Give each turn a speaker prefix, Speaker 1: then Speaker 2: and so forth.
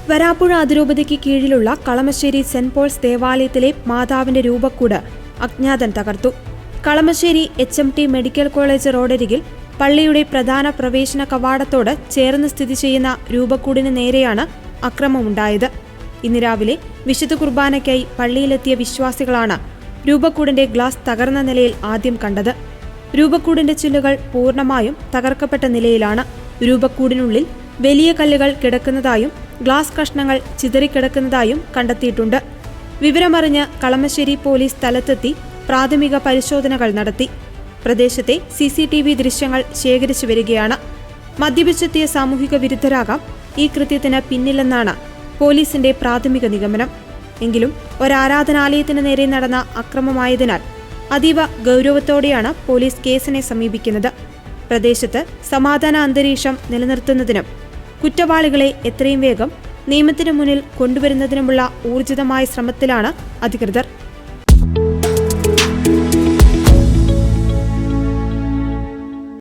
Speaker 1: വരാപ്പുഴ അതിരൂപതയ്ക്ക് കീഴിലുള്ള Kalamassery saint Paul's ദേവാലയത്തിലെ മാതാവിന്റെ രൂപക്കൂട് അജ്ഞാതൻ തകർത്തു. കളമശ്ശേരി HMT മെഡിക്കൽ കോളേജ് റോഡരികിൽ പള്ളിയുടെ പ്രധാന പ്രവേശന കവാടത്തോട് ചേർന്ന് സ്ഥിതി ചെയ്യുന്ന രൂപക്കൂടിന് നേരെയാണ് അക്രമമുണ്ടായത്. ഇന്ന് രാവിലെ വിശുദ്ധ കുർബാനയ്ക്കായി പള്ളിയിലെത്തിയ വിശ്വാസികളാണ് രൂപക്കൂടിന്റെ ഗ്ലാസ് തകർന്ന നിലയിൽ ആദ്യം കണ്ടത്. രൂപക്കൂടിന്റെ ചില്ലുകൾ പൂർണ്ണമായും തകർക്കപ്പെട്ട നിലയിലാണ്. രൂപക്കൂടിനുള്ളിൽ വലിയ കല്ലുകൾ കിടക്കുന്നതായും ഗ്ലാസ് കഷ്ണങ്ങൾ ചിതറിക്കിടക്കുന്നതായും കണ്ടെത്തിയിട്ടുണ്ട്. വിവരമറിഞ്ഞ് കളമശ്ശേരി പോലീസ് സ്ഥലത്തെത്തി പ്രാഥമിക പരിശോധനകൾ നടത്തി. പ്രദേശത്തെ CCTV ദൃശ്യങ്ങൾ ശേഖരിച്ചു വരികയാണ്. മദ്യപിച്ചെത്തിയ സാമൂഹിക വിരുദ്ധരാകാം ഈ കൃത്യത്തിന് പിന്നിലെന്നാണ് പോലീസിന്റെ പ്രാഥമിക നിഗമനം. എങ്കിലും ഒരാരാധനാലയത്തിന് നേരെ നടന്ന അക്രമമായതിനാൽ അതീവ ഗൗരവത്തോടെയാണ് പോലീസ് കേസിനെ സമീപിക്കുന്നത്. പ്രദേശത്ത് സമാധാന അന്തരീക്ഷം നിലനിർത്തുന്നതിനും കുറ്റവാളികളെ എത്രയും വേഗം നിയമത്തിന് മുന്നിൽ കൊണ്ടുവരുന്നതിനുമുള്ള ഊർജിതമായ ശ്രമത്തിലാണ് അധികൃതർ.